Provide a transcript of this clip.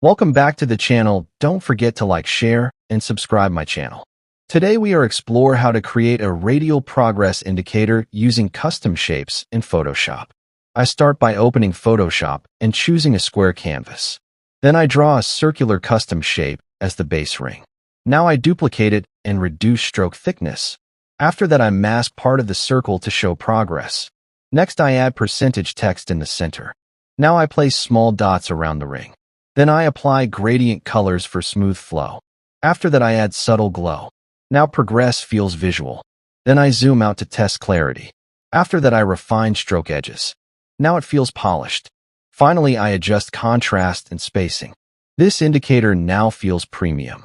Welcome back to the channel. Don't forget to like, share, and subscribe my channel. Today we are explore how to create a radial progress indicator using custom shapes in Photoshop. I start by opening Photoshop and choosing a square canvas. Then I draw a circular custom shape as the base ring. Now I duplicate it and reduce stroke thickness. After that I mask part of the circle to show progress. Next I add percentage text in the center. Now I place small dots around the ring. Then I apply gradient colors for smooth flow. After that I add subtle glow. Now progress feels visual. Then I zoom out to test clarity. After that I refine stroke edges. Now it feels polished. Finally I adjust contrast and spacing. This indicator now feels premium.